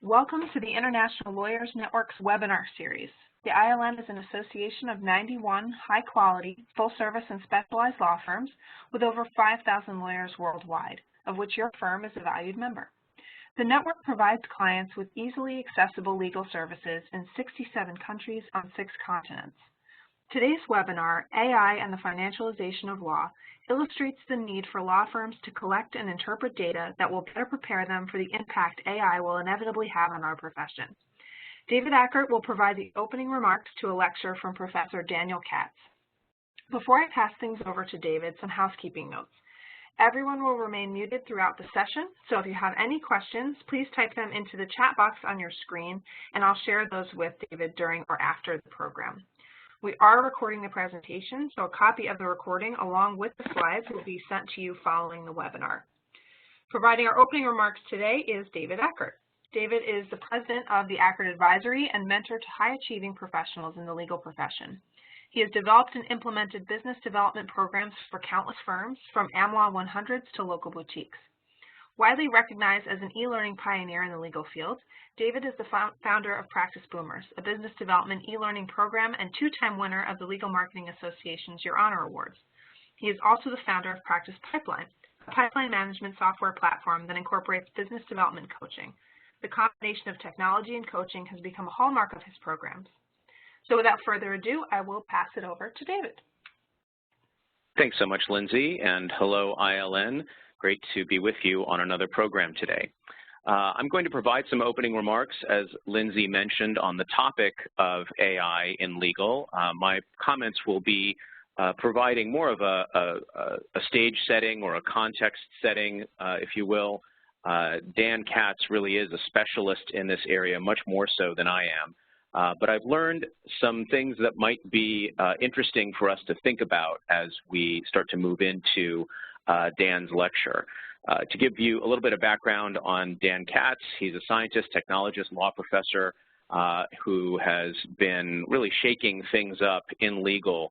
Welcome to the International Lawyers Network's webinar series. The ILN is an association of 91 high-quality, full-service and specialized law firms with over 5,000 lawyers worldwide, of which your firm is a valued member. The network provides clients with easily accessible legal services in 67 countries on 6 continents. Today's webinar, AI and the Financialization of Law, illustrates the need for law firms to collect and interpret data that will better prepare them for the impact AI will inevitably have on our profession. David Ackert will provide the opening remarks to a lecture from Professor Daniel Katz. Before I pass things over to David, some housekeeping notes. Everyone will remain muted throughout the session, so if you have any questions, please type them into the chat box on your screen, and I'll share those with David during or after the program. We are recording the presentation, so a copy of the recording along with the slides will be sent to you following the webinar. Providing our opening remarks today is David Ackert. David is the president of the Ackert Advisory and mentor to high-achieving professionals in the legal profession. He has developed and implemented business development programs for countless firms, from AmLaw 100s to local boutiques. Widely recognized as an e-learning pioneer in the legal field, David is the founder of Practice Boomers, a business development e-learning program and 2-time winner of the Legal Marketing Association's Your Honor Awards. He is also the founder of Practice Pipeline, a pipeline management software platform that incorporates business development coaching. The combination of technology and coaching has become a hallmark of his programs. So without further ado, I will pass it over to David. Thanks so much, Lindsay, and hello, ILN. Great to be with you on another program today. I'm going to provide some opening remarks, as Lindsay mentioned, on the topic of AI in legal. My comments will be providing more of a stage setting or a context setting, if you will. Dan Katz really is a specialist in this area, much more so than I am. But I've learned some things that might be interesting for us to think about as we start to move into Dan's lecture. To give you a little bit of background on Dan Katz, he's a scientist, technologist, law professor who has been really shaking things up in legal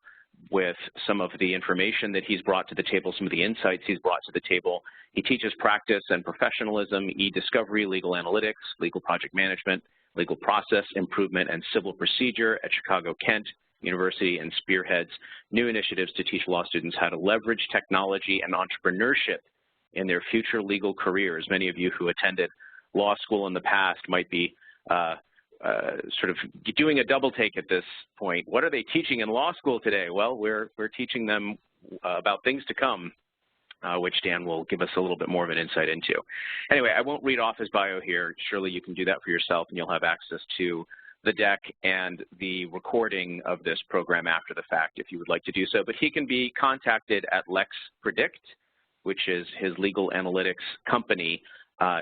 with some of the information that he's brought to the table, some of the insights he's brought to the table. He teaches practice and professionalism, e-discovery, legal analytics, legal project management, legal process improvement, and civil procedure at Chicago-Kent University, and spearheads new initiatives to teach law students how to leverage technology and entrepreneurship in their future legal careers. Many of you who attended law school in the past might be sort of doing a double take at this point. What are they teaching in law school today? Well, we're teaching them about things to come, which Dan will give us a little bit more of an insight into. Anyway, I won't read off his bio here. Surely you can do that for yourself, and you'll have access to the deck and the recording of this program after the fact if you would like to do so. But he can be contacted at LexPredict, which is his legal analytics company,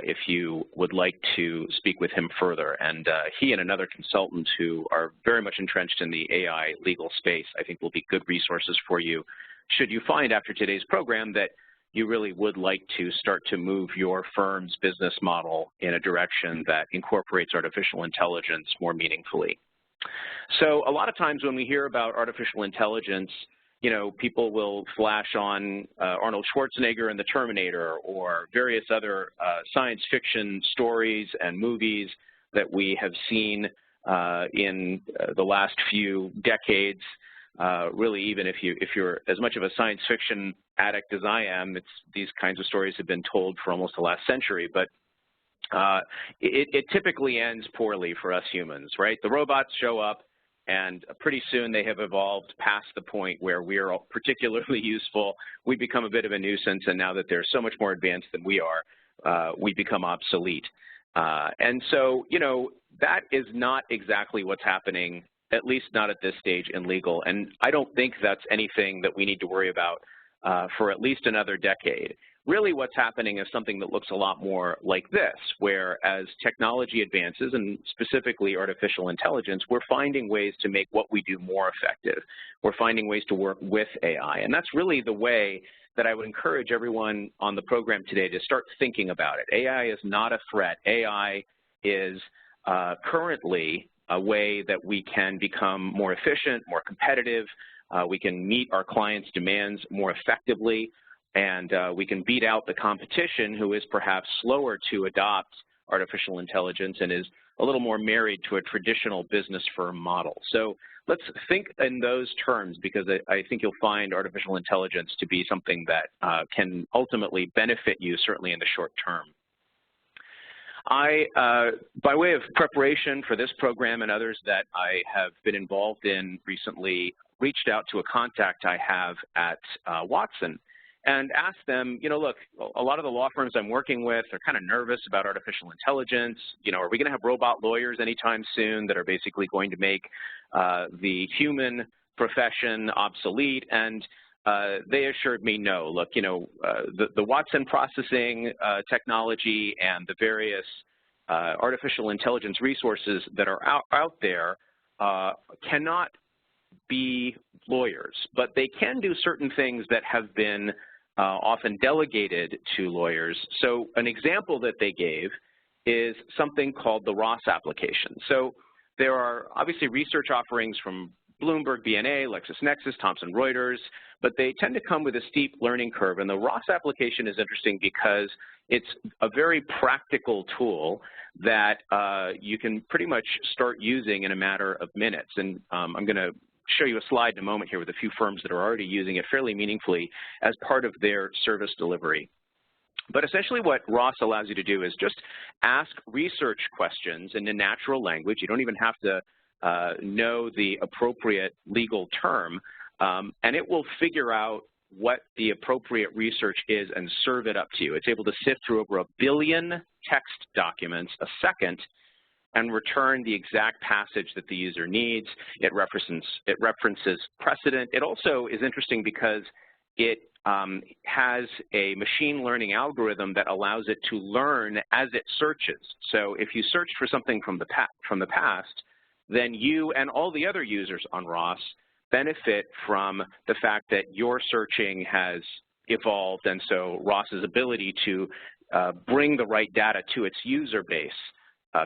if you would like to speak with him further. And he and another consultant who are very much entrenched in the AI legal space, I think, will be good resources for you should you find after today's program that you really would like to start to move your firm's business model in a direction that incorporates artificial intelligence more meaningfully. So a lot of times when we hear about artificial intelligence, you know, people will flash on Arnold Schwarzenegger and the Terminator or various other science fiction stories and movies that we have seen in the last few decades. Really, even if you're as much of a science fiction addict as I am, these kinds of stories have been told for almost the last century. But it typically ends poorly for us humans, right? The robots show up, and pretty soon they have evolved past the point where we are particularly useful. We become a bit of a nuisance, and now that they're so much more advanced than we are, we become obsolete. And so, you know, that is not exactly what's happening, at least not at this stage in legal. And I don't think that's anything that we need to worry about for at least another decade. Really what's happening is something that looks a lot more like this, where as technology advances, and specifically artificial intelligence, we're finding ways to make what we do more effective. We're finding ways to work with AI. And that's really the way that I would encourage everyone on the program today to start thinking about it. AI is not a threat. AI is currently a way that we can become more efficient, more competitive. We can meet our clients' demands more effectively, and we can beat out the competition who is perhaps slower to adopt artificial intelligence and is a little more married to a traditional business firm model. So let's think in those terms, because I think you'll find artificial intelligence to be something that can ultimately benefit you, certainly in the short term. By way of preparation for this program and others that I have been involved in recently, reached out to a contact I have at Watson and asked them, look, a lot of the law firms I'm working with are kind of nervous about artificial intelligence. Are we going to have robot lawyers anytime soon that are basically going to make the human profession obsolete? And they assured me no. Look, the Watson processing technology and the various artificial intelligence resources that are out there cannot be lawyers, but they can do certain things that have been often delegated to lawyers. So an example that they gave is something called the Ross application. So there are obviously research offerings from Bloomberg, BNA, LexisNexis, Thomson Reuters, but they tend to come with a steep learning curve. And the Ross application is interesting because it's a very practical tool that you can pretty much start using in a matter of minutes. And I'm going to show you a slide in a moment here with a few firms that are already using it fairly meaningfully as part of their service delivery. But essentially what Ross allows you to do is just ask research questions in a natural language. You don't even have to know the appropriate legal term, and it will figure out what the appropriate research is and serve it up to you. It's able to sift through over 1 billion text documents a second and return the exact passage that the user needs. It references precedent. It also is interesting because it has a machine learning algorithm that allows it to learn as it searches. So if you search for something from the past, then you and all the other users on Ross benefit from the fact that your searching has evolved, and so Ross's ability to bring the right data to its user base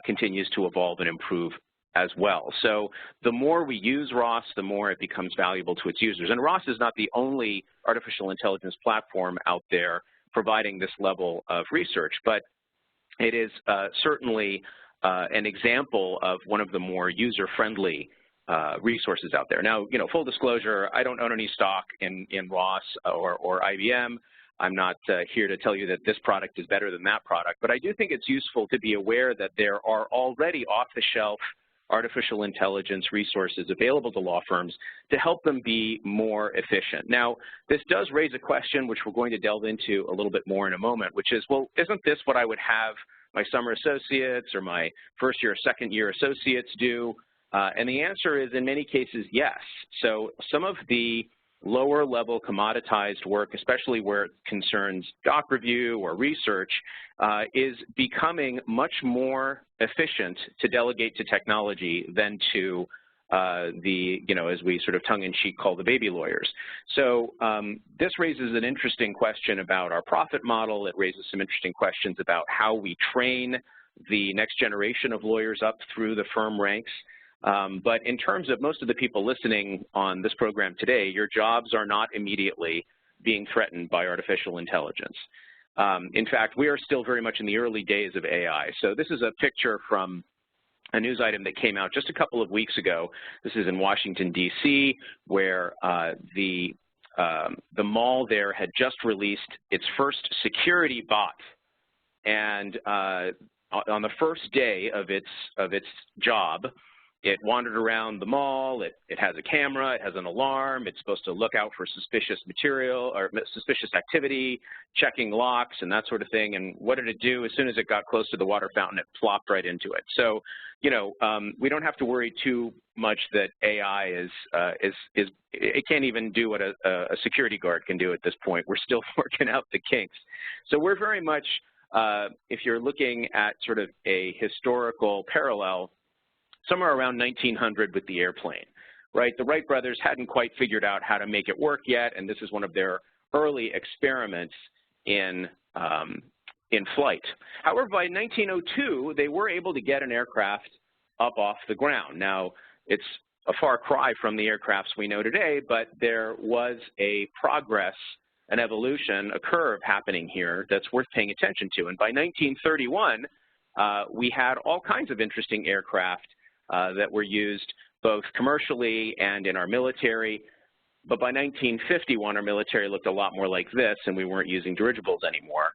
continues to evolve and improve as well. So the more we use Ross, the more it becomes valuable to its users. And Ross is not the only artificial intelligence platform out there providing this level of research, but it is certainly an example of one of the more user-friendly resources out there. Now, full disclosure, I don't own any stock in Ross or IBM. I'm not here to tell you that this product is better than that product, but I do think it's useful to be aware that there are already off-the-shelf artificial intelligence resources available to law firms to help them be more efficient. Now, this does raise a question, which we're going to delve into a little bit more in a moment, which is, well, isn't this what I would have my summer associates or my first-year or second-year associates do? And the answer is, in many cases, yes. So some of the lower-level commoditized work, especially where it concerns doc review or research, is becoming much more efficient to delegate to technology than to as we sort of tongue-in-cheek call the baby lawyers. So this raises an interesting question about our profit model. It raises some interesting questions about how we train the next generation of lawyers up through the firm ranks. But in terms of most of the people listening on this program today, your jobs are not immediately being threatened by artificial intelligence. In fact, we are still very much in the early days of AI. So this is a picture from a news item that came out just a couple of weeks ago. This is in Washington, D.C., where the mall there had just released its first security bot. And on the first day of its job, it wandered around the mall, it has a camera, it has an alarm, it's supposed to look out for suspicious material or suspicious activity, checking locks and that sort of thing. And what did it do? As soon as it got close to the water fountain, it plopped right into it. So, we don't have to worry too much that AI it can't even do what a security guard can do at this point. We're still working out the kinks. So we're very much, if you're looking at sort of a historical parallel, somewhere around 1900 with the airplane, right? The Wright brothers hadn't quite figured out how to make it work yet, and this is one of their early experiments in flight. However, by 1902, they were able to get an aircraft up off the ground. Now, it's a far cry from the aircrafts we know today, but there was a progress, an evolution, a curve happening here that's worth paying attention to. And by 1931, we had all kinds of interesting aircraft that were used both commercially and in our military. But by 1951, our military looked a lot more like this, and we weren't using dirigibles anymore.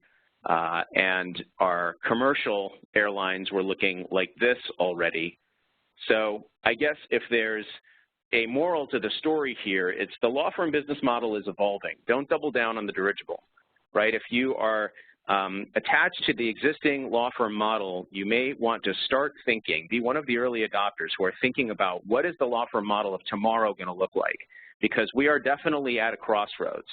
And our commercial airlines were looking like this already. So I guess if there's a moral to the story here, it's the law firm business model is evolving. Don't double down on the dirigible, right? If you are attached to the existing law firm model, you may want to start thinking, be one of the early adopters who are thinking about what is the law firm model of tomorrow going to look like? Because we are definitely at a crossroads,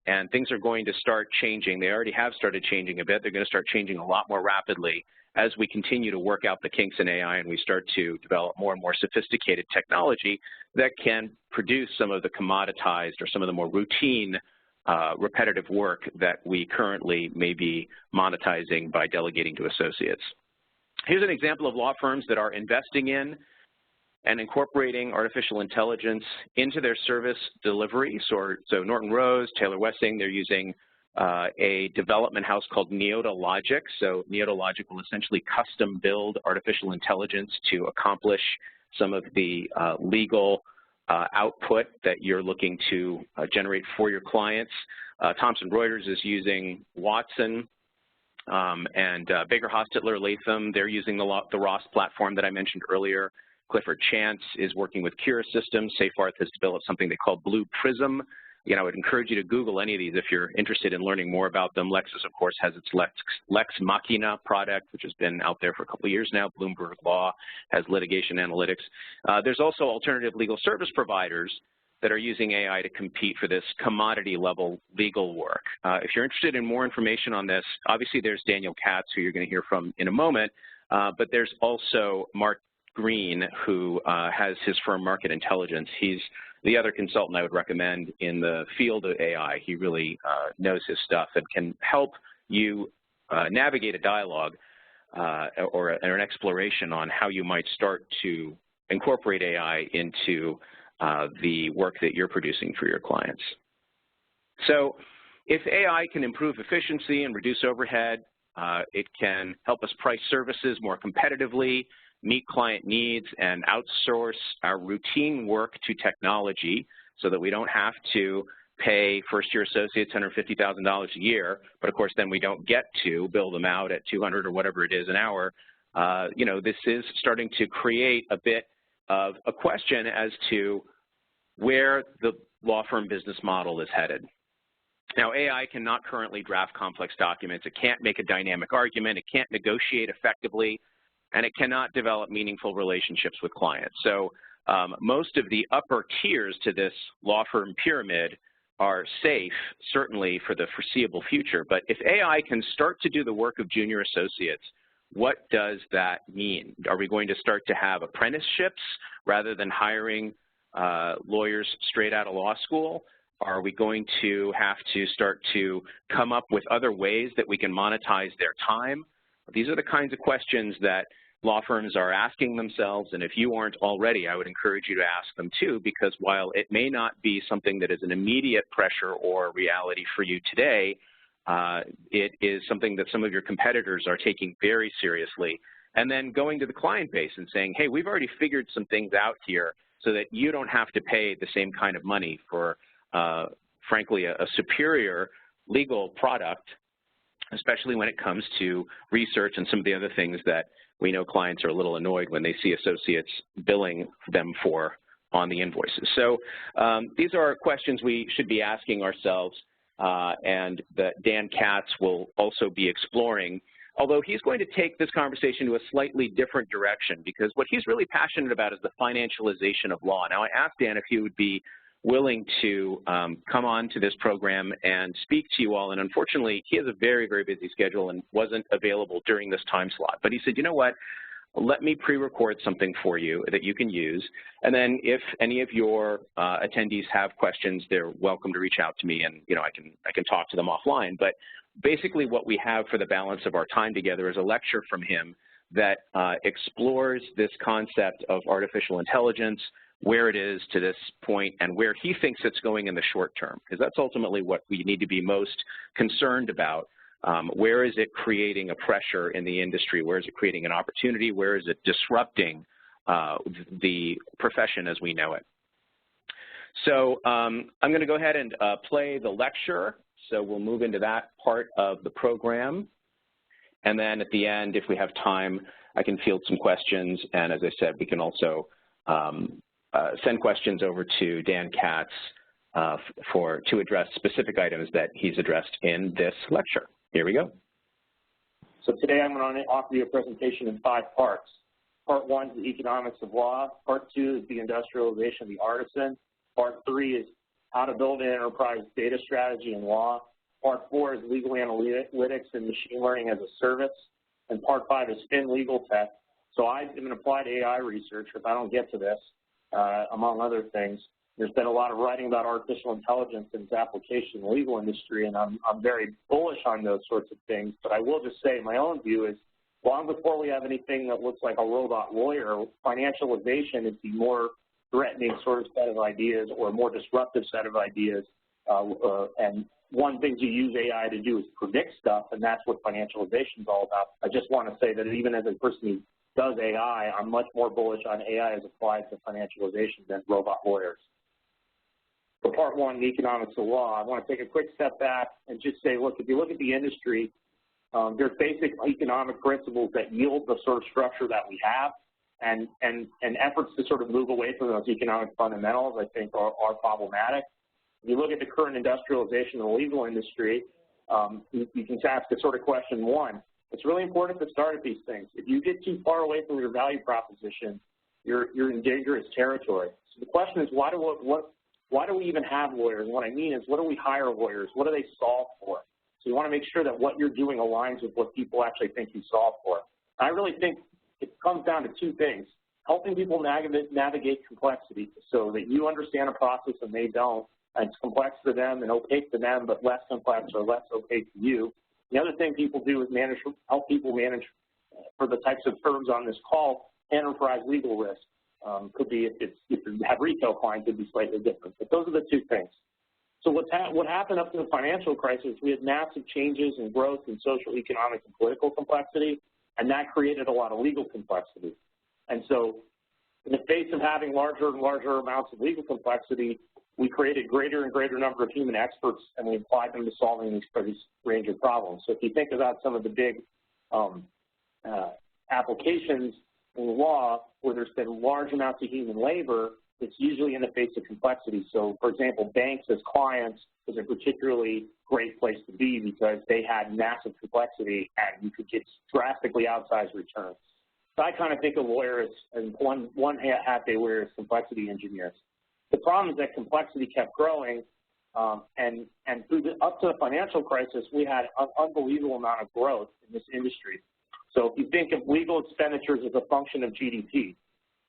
and things are going to start changing. They already have started changing a bit. They're going to start changing a lot more rapidly as we continue to work out the kinks in AI and we start to develop more and more sophisticated technology that can produce some of the commoditized or some of the more routine repetitive work that we currently may be monetizing by delegating to associates. Here's an example of law firms that are investing in and incorporating artificial intelligence into their service delivery. So Norton Rose, Taylor Wessing, they're using a development house called Neota Logic. So Neota Logic will essentially custom build artificial intelligence to accomplish some of the legal output that you're looking to generate for your clients. Thomson Reuters is using Watson, and Baker Hostetler, Latham, they're using the Ross platform that I mentioned earlier. Clifford Chance is working with Cura Systems. Seyfarth has developed something they call Blue Prism. I would encourage you to Google any of these if you're interested in learning more about them. Lexis, of course, has its Lex Machina product, which has been out there for a couple of years now. Bloomberg Law has litigation analytics. There's also alternative legal service providers that are using AI to compete for this commodity-level legal work. If you're interested in more information on this, obviously there's Daniel Katz, who you're going to hear from in a moment, but there's also Mark Green, who has his firm Market Intelligence. He's the other consultant I would recommend in the field of AI. He really knows his stuff and can help you navigate a dialogue or an exploration on how you might start to incorporate AI into the work that you're producing for your clients. So if AI can improve efficiency and reduce overhead, it can help us price services more competitively, meet client needs, and outsource our routine work to technology so that we don't have to pay first-year associates $150,000 a year, but of course then we don't get to bill them out at $200 or whatever it is an hour. This is starting to create a bit of a question as to where the law firm business model is headed. Now, AI cannot currently draft complex documents. It can't make a dynamic argument. It can't negotiate effectively, and it cannot develop meaningful relationships with clients. So most of the upper tiers to this law firm pyramid are safe, certainly for the foreseeable future. But if AI can start to do the work of junior associates, what does that mean? Are we going to start to have apprenticeships rather than hiring lawyers straight out of law school? Are we going to have to start to come up with other ways that we can monetize their time? These are the kinds of questions that law firms are asking themselves, and if you aren't already, I would encourage you to ask them too, because while it may not be something that is an immediate pressure or reality for you today, it is something that some of your competitors are taking very seriously, and then going to the client base and saying, hey, we've already figured some things out here so that you don't have to pay the same kind of money for, frankly, a superior legal product, especially when it comes to research and some of the other things that we know clients are a little annoyed when they see associates billing them for on the invoices. So these are questions we should be asking ourselves, and that Dan Katz will also be exploring, although he's going to take this conversation to a slightly different direction, because what he's really passionate about is the financialization of law. Now, I asked Dan if he would be willing to come on to this program and speak to you all, and unfortunately, he has a very, very busy schedule and wasn't available during this time slot. But he said, you know what, let me pre-record something for you that you can use, and then if any of your attendees have questions, they're welcome to reach out to me, and I can talk to them offline. But basically what we have for the balance of our time together is a lecture from him that explores this concept of artificial intelligence, where it is to this point, and where he thinks it's going in the short term, because that's ultimately what we need to be most concerned about Where is it creating a pressure in the industry? Where is it creating an opportunity? Where is it disrupting the profession as we know it? So I'm going to go ahead and play the lecture. So we'll move into that part of the program. And then at the end, if we have time, I can field some questions. And as I said, we can also send questions over to Dan Katz to address specific items that he's addressed in this lecture. Here we go. So today I'm going to offer you a presentation in 5 parts. Part 1 is the economics of law. Part 2 is the industrialization of the artisan. Part 3 is how to build an enterprise data strategy in law. Part 4 is legal analytics and machine learning as a service. And Part 5 is fin legal tech. So I am an applied AI researcher, if I don't get to this, among other things. There's been a lot of writing about artificial intelligence and its application in the legal industry, and I'm very bullish on those sorts of things. But I will just say my own view is long before we have anything that looks like a robot lawyer, financialization is the more threatening sort of set of ideas or a more disruptive set of ideas. And one thing you use AI to do is predict stuff, and that's what financialization is all about. I just want to say that even as a person who does AI, I'm much more bullish on AI as applied to financialization than robot lawyers. For Part 1, the economics of law, I want to take a quick step back and just say, look, if you look at the industry, there's basic economic principles that yield the sort of structure that we have, and efforts to sort of move away from those economic fundamentals, I think, are problematic. If you look at the current industrialization of the legal industry, you can ask the sort of question 1. It's really important to start at these things. If you get too far away from your value proposition, you're in dangerous territory. So the question is, why do we even have lawyers? And what I mean is, what do we hire lawyers? What do they solve for? So you want to make sure that what you're doing aligns with what people actually think you solve for. I really think it comes down to 2 things: helping people navigate complexity so that you understand a process and they don't, and it's complex for them and opaque to them, but less complex or less opaque to you. The other thing people do is help people manage, for the types of firms on this call, enterprise legal risk. Could be, if you have retail clients, it'd be slightly different. But those are the 2 things. So what happened up to the financial crisis, we had massive changes in growth in social, economic, and political complexity, and that created a lot of legal complexity. And so in the face of having larger and larger amounts of legal complexity, we created greater and greater number of human experts, and we applied them to solving these range of problems. So if you think about some of the big applications in law where there's been large amounts of human labor, it's usually in the face of complexity. So, for example, banks as clients is a particularly great place to be because they had massive complexity and you could get drastically outsized returns. So I kind of think of lawyers as one hat they wear as complexity engineers. The problem is that complexity kept growing, and up to the financial crisis, we had an unbelievable amount of growth in this industry. So if you think of legal expenditures as a function of GDP,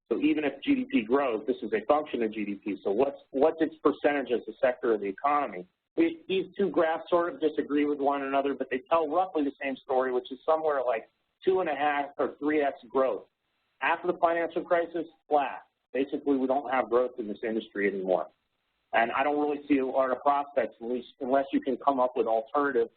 so even if GDP grows, this is a function of GDP. So what's its percentage as a sector of the economy? These 2 graphs sort of disagree with one another, but they tell roughly the same story, which is somewhere like 2.5 or 3x growth. After the financial crisis, flat. Basically, we don't have growth in this industry anymore. And I don't really see a lot of prospects, at least unless you can come up with alternative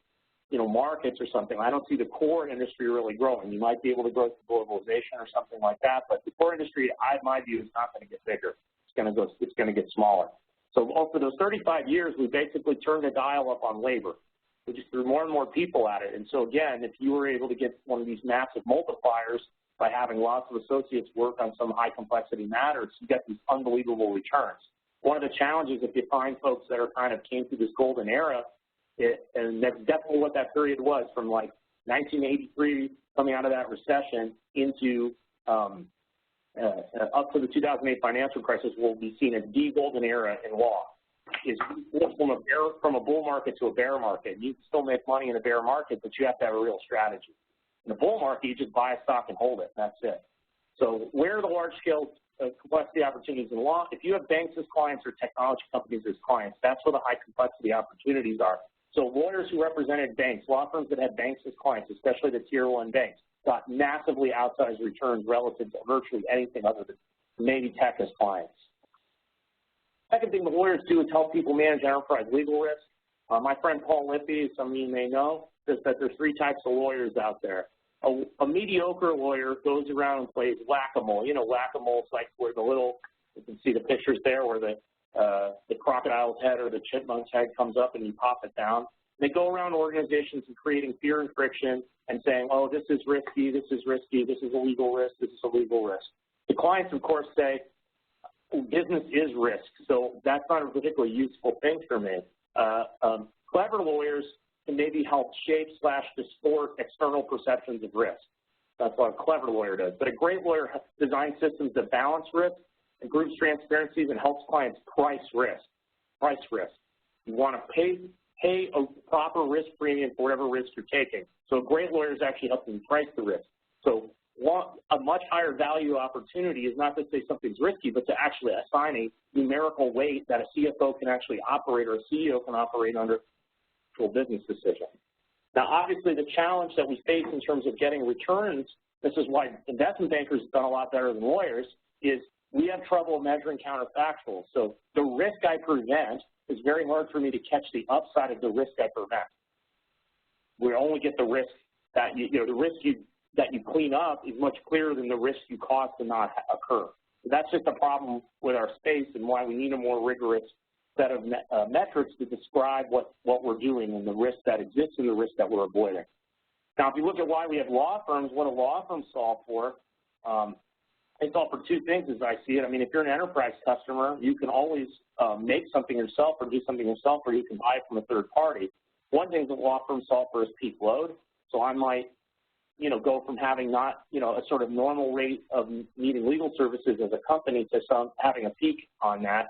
markets or something. I don't see the core industry really growing. You might be able to grow through globalization or something like that, but the core industry, my view, is not going to get bigger. It's going to get smaller. So for those 35 years, we basically turned the dial up on labor. We just threw more and more people at it. And so again, if you were able to get one of these massive multipliers by having lots of associates work on some high complexity matters, you get these unbelievable returns. One of the challenges, if you find folks that are kind of came through this golden era, and that's definitely what that period was, from like 1983, coming out of that recession, into up to the 2008 financial crisis, will be seen as the golden era in law. Is from a bull market to a bear market. You can still make money in a bear market, but you have to have a real strategy. In the bull market, you just buy a stock and hold it, and that's it. So where are the large-scale complexity opportunities in law? If you have banks as clients or technology companies as clients, that's where the high complexity opportunities are. So lawyers who represented banks, law firms that had banks as clients, especially the tier 1 banks, got massively outsized returns relative to virtually anything other than maybe tech as clients. Second thing the lawyers do is help people manage enterprise legal risk. My friend Paul Lippy, some of you may know, just that there's three types of lawyers out there. A mediocre lawyer goes around and plays whack-a-mole. You know, whack-a-mole is like where the little, you can see the pictures there where the crocodile's head or the chimpmunk's head comes up and you pop it down. They go around organizations and creating fear and friction and saying, oh, this is risky, this is risky, this is a legal risk, this is a legal risk. The clients, of course, say, business is risk, so that's not a particularly useful thing for me. Clever lawyers can maybe help shape/distort external perceptions of risk. That's what a clever lawyer does. But a great lawyer designs systems that balance risk, improves transparencies, and helps clients price risk. Price risk. You want to pay a proper risk premium for whatever risk you're taking. So a great lawyer is actually helping you price the risk. So a much higher value opportunity is not to say something's risky, but to actually assign a numerical weight that a CFO can actually operate or a CEO can operate under a business decision. Now, obviously, the challenge that we face in terms of getting returns, this is why investment bankers have done a lot better than lawyers, is we have trouble measuring counterfactuals. So the risk I prevent is very hard for me to catch the upside of the risk I prevent. We only get the risk that the risk that you clean up is much clearer than the risk you cause to not occur. So that's just a problem with our space and why we need a more rigorous set of metrics to describe what we're doing and the risk that exists and the risk that we're avoiding. Now, if you look at why we have law firms, what do law firms solve for? They solve for two things as I see it. I mean, if you're an enterprise customer, you can always make something yourself or do something yourself, or you can buy it from a third party. One thing that law firms solve for is peak load. So I might, go from having not, a sort of normal rate of needing legal services as a company to having a peak on that,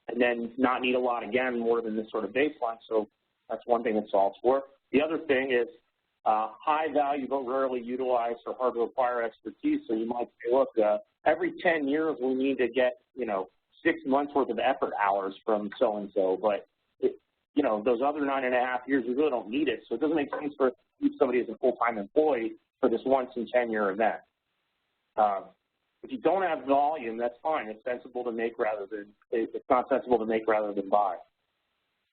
and then not need a lot again more than this sort of baseline. So that's one thing it solves for. The other thing is high value but rarely utilized or hard to acquire expertise. So you might say, look, every 10 years we need to get, 6 months worth of effort hours from so-and-so, but those other 9.5 years, we really don't need it. So it doesn't make sense for somebody as a full-time employee for this once in 10-year event. If you don't have volume, that's fine. It's sensible to make rather than, it's not sensible to make rather than buy.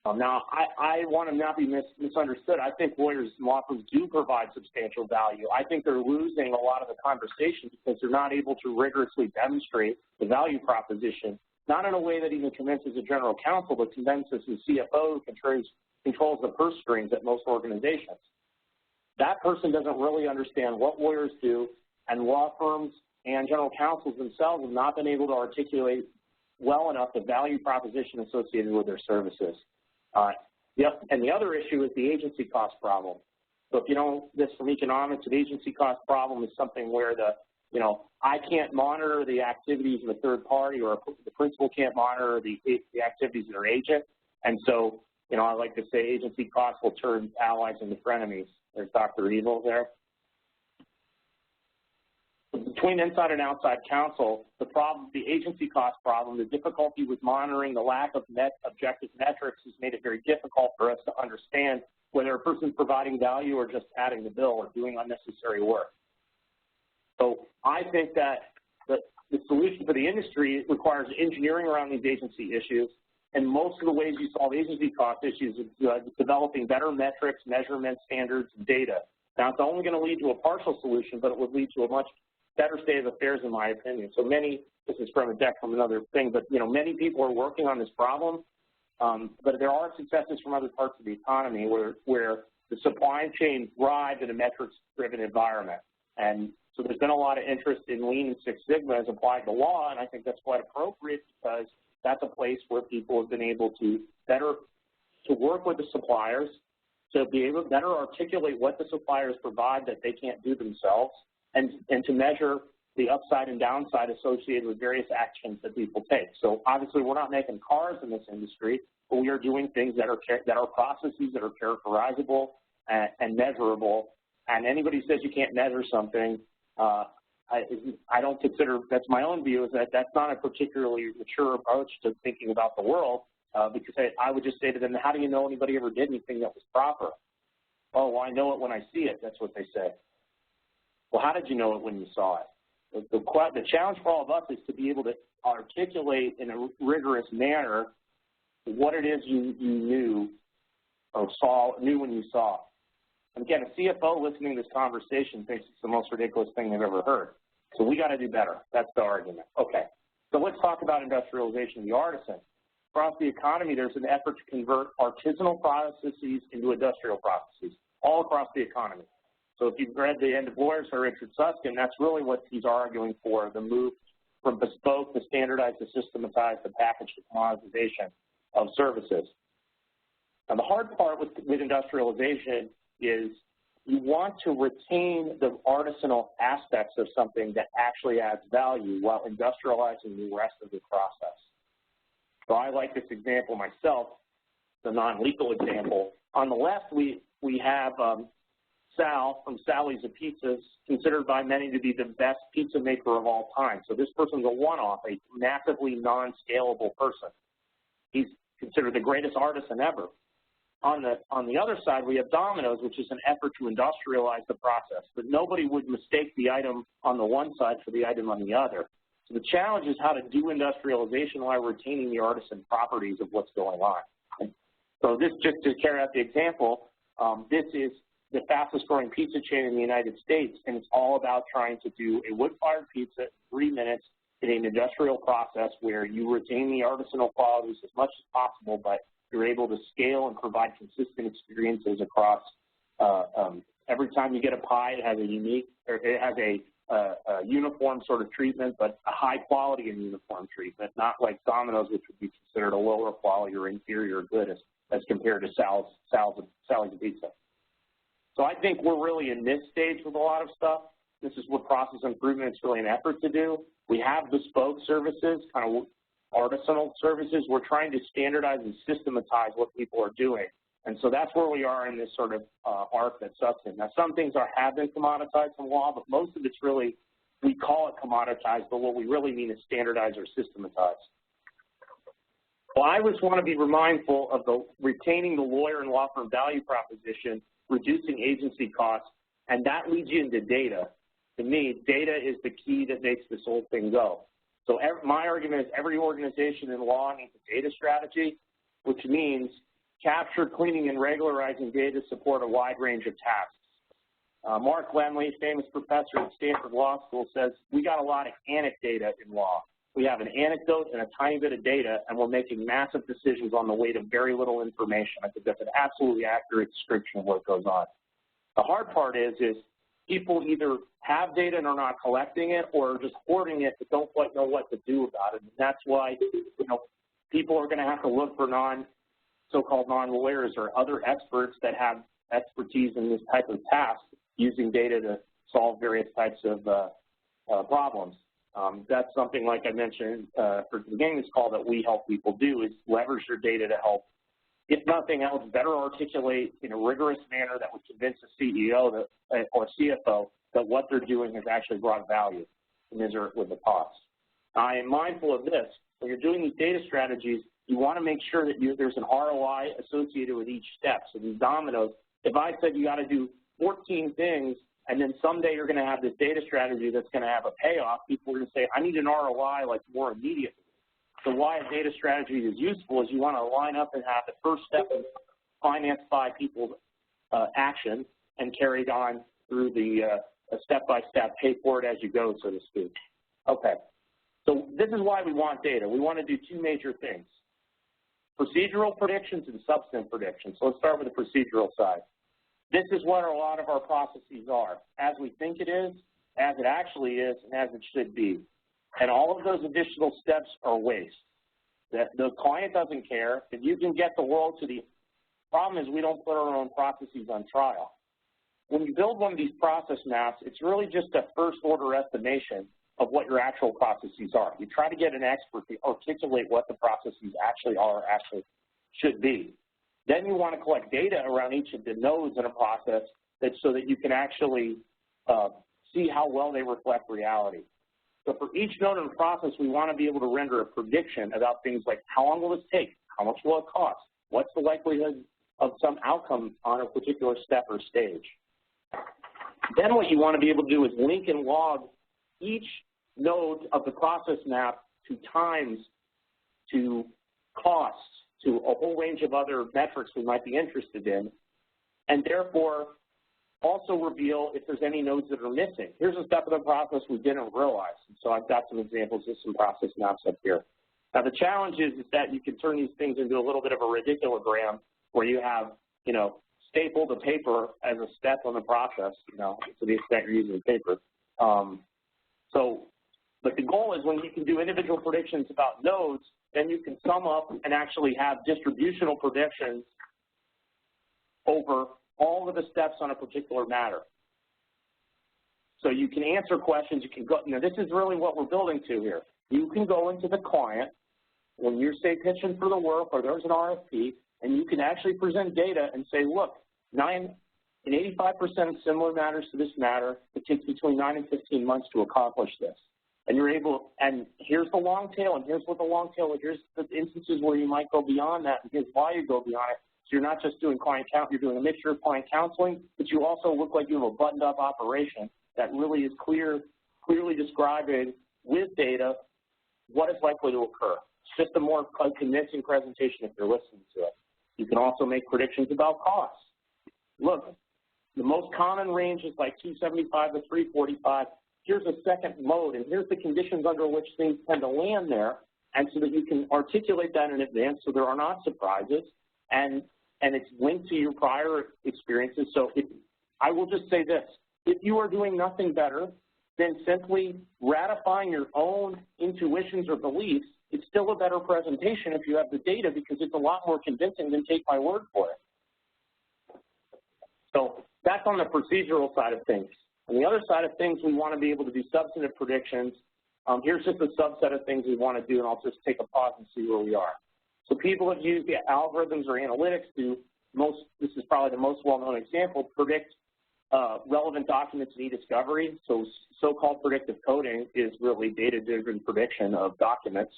Now, I want to not be misunderstood. I think lawyers and law firms do provide substantial value. I think they're losing a lot of the conversation because they're not able to rigorously demonstrate the value proposition, not in a way that even convinces a general counsel, but convinces the CFO who controls the purse strings at most organizations. That person doesn't really understand what lawyers do, and law firms and general counsels themselves have not been able to articulate well enough the value proposition associated with their services. And the other issue is the agency cost problem. So if you know this from economics, an agency cost problem is something where I can't monitor the activities of a third party, or the principal can't monitor the activities of their agent. And so, I like to say agency costs will turn allies into frenemies. There's Dr. Evil there. Between inside and outside counsel, the problem, the agency cost problem, the difficulty with monitoring, the lack of objective metrics has made it very difficult for us to understand whether a person's providing value or just padding the bill or doing unnecessary work. So I think that the solution for the industry requires engineering around these agency issues, and most of the ways you solve agency cost issues is developing better metrics, measurement standards, and data. Now, it's only going to lead to a partial solution, but it would lead to a much better state of affairs, in my opinion. So this is from a deck from another thing, but many people are working on this problem, but there are successes from other parts of the economy where the supply chain thrives in a metrics-driven environment. And so there's been a lot of interest in Lean and Six Sigma as applied to law, and I think that's quite appropriate because that's a place where people have been able to work with the suppliers, to be able to better articulate what the suppliers provide that they can't do themselves, and to measure the upside and downside associated with various actions that people take. So obviously we're not making cars in this industry, but we are doing things that are processes that are characterizable and measurable. And anybody who says you can't measure something, I don't consider, that's my own view, is that that's not a particularly mature approach to thinking about the world, because I would just say to them, how do you know anybody ever did anything that was proper? Oh, well, I know it when I see it. That's what they say. Well, how did you know it when you saw it? The challenge for all of us is to be able to articulate in a rigorous manner what it is you knew or knew when you saw. Again, a CFO listening to this conversation thinks it's the most ridiculous thing they've ever heard. So we got to do better. That's the argument. Okay. So let's talk about industrialization of the artisan. Across the economy, there's an effort to convert artisanal processes into industrial processes all across the economy. So if you've read The End of Lawyers by Richard Susskind, that's really what he's arguing for, the move from bespoke to standardized to systematized to packaged to commoditization of services. Now, the hard part with industrialization is you want to retain the artisanal aspects of something that actually adds value while industrializing the rest of the process. So I like this example myself, the non-lethal example. On the left, we have Sal from Sally's Pizzas, considered by many to be the best pizza maker of all time. So this person's a one-off, a massively non-scalable person. He's considered the greatest artisan ever. On the other side, we have Domino's, which is an effort to industrialize the process, but nobody would mistake the item on the one side for the item on the other. So the challenge is how to do industrialization while retaining the artisan properties of what's going on. So this, just to carry out the example, this is the fastest growing pizza chain in the United States, and it's all about trying to do a wood-fired pizza in 3 minutes in an industrial process where you retain the artisanal qualities as much as possible, but you're able to scale and provide consistent experiences across. Every time you get a pie, it has a unique, or it has a uniform sort of treatment, but a high quality and uniform treatment, not like Domino's, which would be considered a lower quality or inferior good as compared to Sally's Pizza. So I think we're really in this stage with a lot of stuff. This is what process improvement is really an effort to do. We have bespoke services, kind of artisanal services. We're trying to standardize and systematize what people are doing. And so that's where we are in this sort of arc that's Susskind. Now, some things have been commoditized in law, but most of it's really, we call it commoditized, but what we really mean is standardized or systematized. Well, I just want to be mindful of retaining the lawyer and law firm value proposition, reducing agency costs, and that leads you into data. To me, data is the key that makes this whole thing go. So my argument is every organization in law needs a data strategy, which means capture, cleaning, and regularizing data to support a wide range of tasks. Mark Lemley, famous professor at Stanford Law School, says we got a lot of anecdata in law. We have an anecdote and a tiny bit of data, and we're making massive decisions on the weight of very little information. I think that's an absolutely accurate description of what goes on. The hard part is people either have data and are not collecting it, or are just hoarding it but don't quite know what to do about it. And that's why, people are going to have to look for so-called non-lawyers or other experts that have expertise in this type of task, using data to solve various types of problems. That's something, like I mentioned for the beginning of this call, that we help people do, is leverage their data to help, if nothing else, better articulate in a rigorous manner that would convince a CEO or CFO that what they're doing has actually brought value, commensurate with the cost. I am mindful of this. When you're doing these data strategies, you want to make sure that there's an ROI associated with each step. So these dominoes, if I said you got to do 14 things, and then someday you're going to have this data strategy that's going to have a payoff, people are going to say, I need an ROI like more immediately. So why a data strategy is useful is you want to line up and have the first step of financed by people's action and carried on through the step-by-step, pay for it as you go, so to speak. Okay, so this is why we want data. We want to do two major things: procedural predictions and substantive predictions. So let's start with the procedural side. This is what a lot of our processes are, as we think it is, as it actually is, and as it should be. And all of those additional steps are waste. The client doesn't care. If you can get the world to the problem is we don't put our own processes on trial. When you build one of these process maps, it's really just a first-order estimation of what your actual processes are. You try to get an expert to articulate what the processes actually are or actually should be. Then you want to collect data around each of the nodes in a process so that you can actually see how well they reflect reality. So for each node in the process, we want to be able to render a prediction about things like how long will this take, how much will it cost, what's the likelihood of some outcome on a particular step or stage. Then what you want to be able to do is link and log each node of the process map to times, to costs, to a whole range of other metrics we might be interested in, and therefore also reveal if there's any nodes that are missing. Here's a step of the process we didn't realize. So I've got some examples of some process maps up here. Now the challenge is that you can turn these things into a little bit of a ridiculogram where you have, staple the paper as a step on the process, to the extent you're using paper. But the goal is when you can do individual predictions about nodes, then you can sum up and actually have distributional predictions over all of the steps on a particular matter. So you can answer questions, you can go, this is really what we're building to here. You can go into the client when you're, say, pitching for the work or there's an RFP, and you can actually present data and say, look, 85% of similar matters to this matter, it takes between 9 and 15 months to accomplish this. And you're able, and here's the long tail, and here's what the long tail is, here's the instances where you might go beyond that, and here's why you go beyond it. So you're not just doing client count, you're doing a mixture of client counseling, but you also look like you have a buttoned-up operation that really is clearly describing with data what is likely to occur. It's just a more convincing presentation if you're listening to it. You can also make predictions about costs. Look, the most common range is like 275 to 345. Here's a second mode, and here's the conditions under which things tend to land there, and so that you can articulate that in advance so there are not surprises, and it's linked to your prior experiences. So I will just say this, if you are doing nothing better than simply ratifying your own intuitions or beliefs, it's still a better presentation if you have the data because it's a lot more convincing than take my word for it. So that's on the procedural side of things. On the other side of things, we want to be able to do substantive predictions. Here's just a subset of things we want to do, and I'll just take a pause and see where we are. So people have used the algorithms or analytics to this is probably the most well-known example, predict relevant documents in e-discovery. So so-called predictive coding is really data-driven prediction of documents.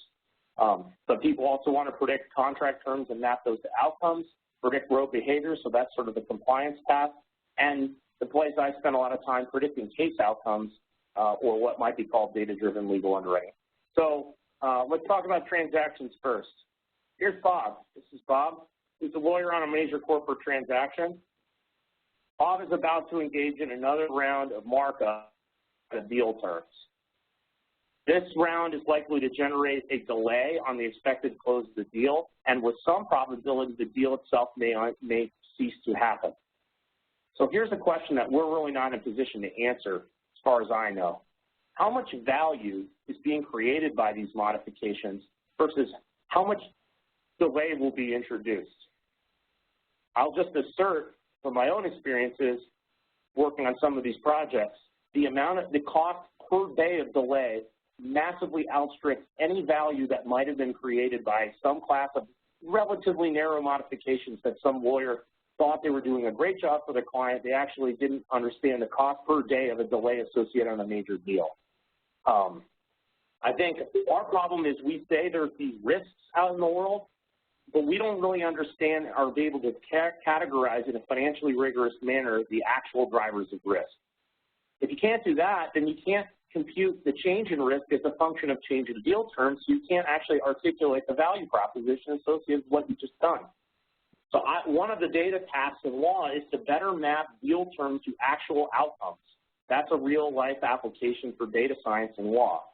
But people also want to predict contract terms and map those to outcomes, predict road behavior, so that's sort of the compliance path, and the place I spend a lot of time predicting case outcomes or what might be called data-driven legal underwriting. So let's talk about transactions first. Here's Bob. This is Bob. He's a lawyer on a major corporate transaction. Bob is about to engage in another round of markup of deal terms. This round is likely to generate a delay on the expected close of the deal, and with some probability the deal itself may cease to happen. So here's a question that we're really not in a position to answer as far as I know. How much value is being created by these modifications versus how much delay will be introduced? I'll just assert from my own experiences working on some of these projects, the cost per day of delay massively outstrips any value that might have been created by some class of relatively narrow modifications that some lawyer thought they were doing a great job for the client. They actually didn't understand the cost per day of a delay associated on a major deal. I think our problem is we say there's these risks out in the world, but we don't really understand or be able to categorize in a financially rigorous manner the actual drivers of risk. If you can't do that, then you can't compute the change in risk as a function of change in deal terms. So you can't actually articulate the value proposition associated with what you've just done. So one of the data tasks in law is to better map deal terms to actual outcomes. That's a real-life application for data science and law.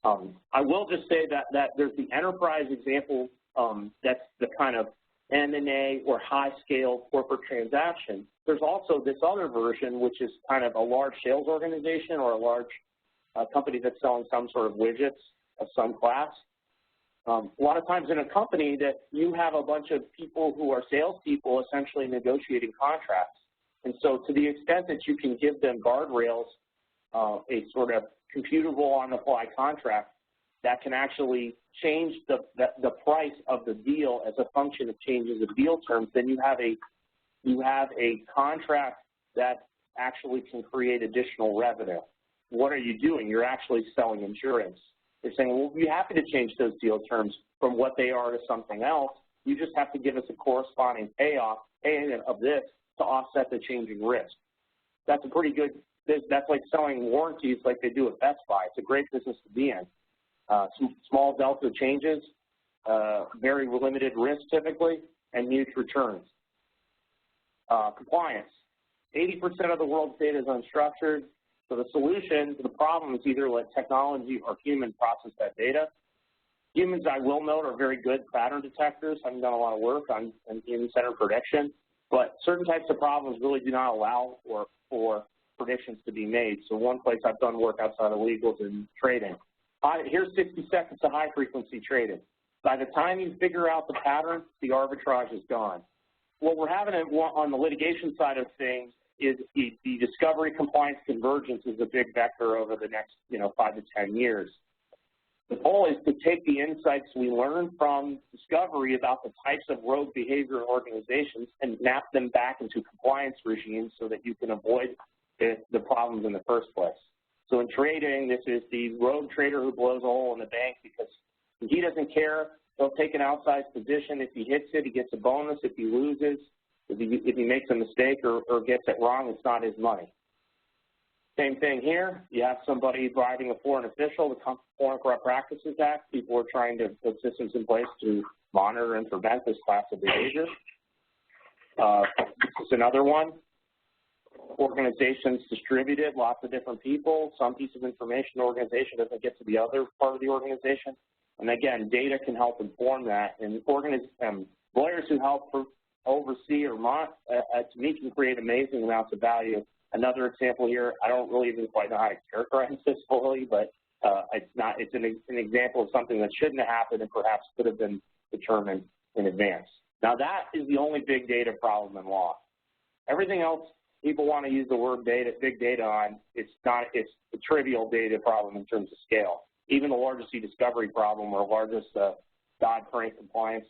I will just say that there's the enterprise example that's the kind of M&A or high-scale corporate transaction. There's also this other version, which is kind of a large sales organization or a large company that's selling some sort of widgets of some class. A lot of times in a company that you have a bunch of people who are salespeople essentially negotiating contracts. And so to the extent that you can give them guardrails, a sort of computable on-the-fly contract that can actually change the price of the deal as a function of changes of deal terms, then you have a contract that actually can create additional revenue. What are you doing? You're actually selling insurance. They're saying, well, we'll be happy to change those deal terms from what they are to something else. You just have to give us a corresponding payoff of this to offset the changing risk. That's a pretty good, that's like selling warranties like they do at Best Buy. It's a great business to be in. Some small delta changes, very limited risk typically, and huge returns. Compliance. 80% of the world's data is unstructured. So the solution to the problem is either let technology or human process that data. Humans, I will note, are very good pattern detectors. I've done a lot of work on human-centered prediction, but certain types of problems really do not allow for predictions to be made. So one place I've done work outside of legal is in trading. Here's 60 seconds of high-frequency trading. By the time you figure out the pattern, the arbitrage is gone. What we're having on the litigation side of things is the discovery compliance convergence is a big vector over the next 5 to 10 years. The goal is to take the insights we learn from discovery about the types of rogue behavior in organizations and map them back into compliance regimes so that you can avoid the problems in the first place. So in trading, this is the rogue trader who blows a hole in the bank because he doesn't care. He'll take an outsized position. If he hits it, he gets a bonus. If he loses, if he makes a mistake or gets it wrong, it's not his money. Same thing here. You have somebody bribing a foreign official, the Foreign Corrupt Practices Act. People are trying to put systems in place to monitor and prevent this class of behavior. This is another one. Organizations distributed, lots of different people. Some piece of information organization doesn't get to the other part of the organization. And again, data can help inform that. And lawyers who help oversee or to me can create amazing amounts of value. Another example here, I don't really even quite know how to characterize this fully, but it's an example of something that shouldn't have happened and perhaps could have been determined in advance. Now that is the only big data problem in law. Everything else people want to use the word big data on, it's a trivial data problem in terms of scale. Even the largest e-discovery problem or largest Dodd-Frank compliance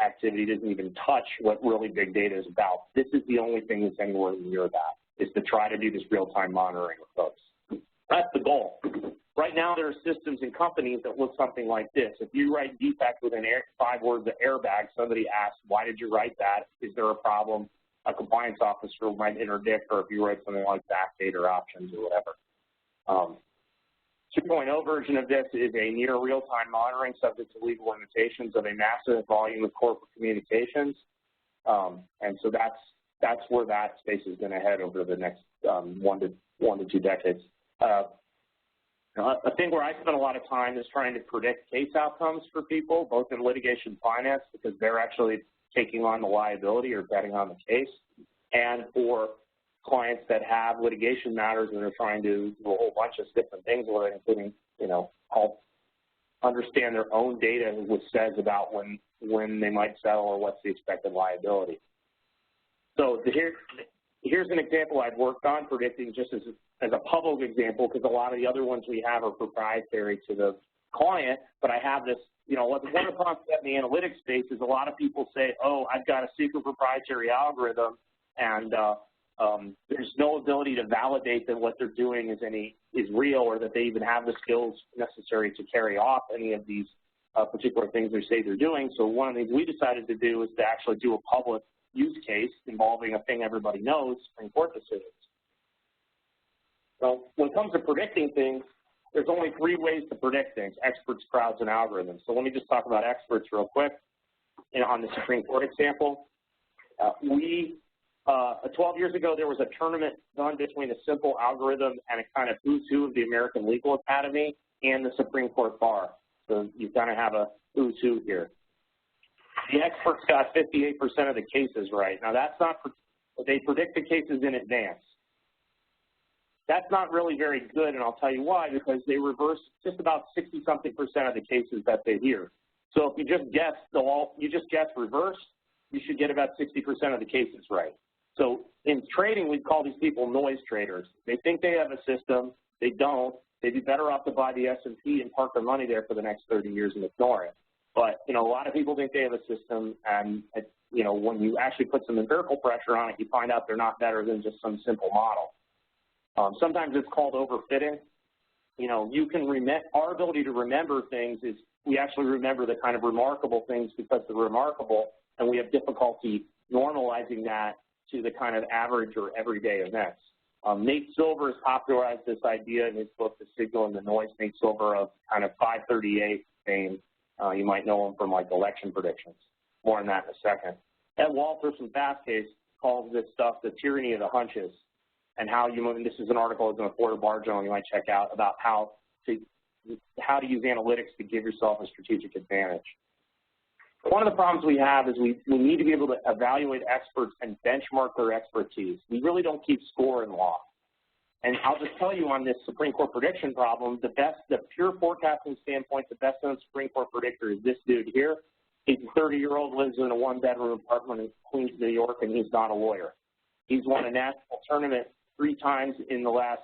activity doesn't even touch what really big data is about. This is the only thing that's anywhere near that, is to try to do this real-time monitoring with folks. That's the goal. Right now, there are systems in companies that look something like this. If you write defect within 5 words of airbag, somebody asks, why did you write that? Is there a problem? A compliance officer might interdict, or if you write something like backdate or options or whatever. 2.0 version of this is a near real-time monitoring subject to legal limitations of a massive volume of corporate communications. And so that's where that space is going to head over the next 1 to 2 decades. A thing where I spend a lot of time is trying to predict case outcomes for people, both in litigation finance, because they're actually taking on the liability or betting on the case, and for clients that have litigation matters and are trying to do a whole bunch of different things with it, including, help understand their own data, which says about when they might settle or what's the expected liability. So here's an example I've worked on predicting just as a public example, because a lot of the other ones we have are proprietary to the client, but I have this, one of the problems in the analytics space is a lot of people say, oh, I've got a secret proprietary algorithm, and there's no ability to validate that what they're doing is real, or that they even have the skills necessary to carry off any of these particular things they say they're doing. So one of the things we decided to do is to actually do a public use case involving a thing everybody knows, Supreme Court decisions. So when it comes to predicting things, there's only 3 ways to predict things: experts, crowds, and algorithms. So let me just talk about experts real quick. On the Supreme Court example, 12 years ago, there was a tournament done between a simple algorithm and a kind of who's who of the American Legal Academy and the Supreme Court Bar. So you kind of have a who's who here. The experts got 58% of the cases right. Now that's not, they predict the cases in advance. That's not really very good, and I'll tell you why, because they reverse just about 60-something% of the cases that they hear. So if you just guess reverse, you should get about 60% of the cases right. So in trading, we call these people noise traders. They think they have a system. They don't. They'd be better off to buy the S&P and park their money there for the next 30 years and ignore it. But, a lot of people think they have a system, and, when you actually put some empirical pressure on it, you find out they're not better than just some simple model. Sometimes it's called overfitting. You can our ability to remember things is we actually remember the kind of remarkable things because they're remarkable, and we have difficulty normalizing that to the kind of average or everyday events. Nate Silver has popularized this idea in his book, The Signal and the Noise. Nate Silver of kind of 538 fame. You might know him from like election predictions. More on that in a second. Ed Walters from Fastcase calls this stuff the tyranny of the hunches. and how you, and this is an article that's in the Florida Bar Journal you might check out about how to use analytics to give yourself a strategic advantage. One of the problems we have is we need to be able to evaluate experts and benchmark their expertise. We really don't keep score in law. And I'll just tell you on this Supreme Court prediction problem, the pure forecasting standpoint, the best known Supreme Court predictor is this dude here. He's a 30-year-old, lives in a one-bedroom apartment in Queens, New York, and he's not a lawyer. He's won a national tournament 3 times in the last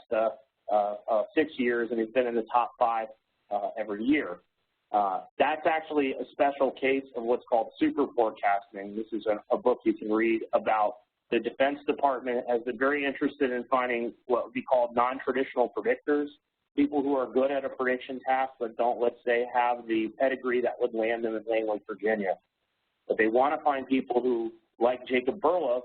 6 years, and he's been in the top 5 every year. That's actually a special case of what's called superforecasting. This is a book you can read about the Defense Department has been very interested in finding what would be called non-traditional predictors, people who are good at a prediction task but don't, let's say, have the pedigree that would land them in Langley, Virginia. But they want to find people who, like Jacob Burla,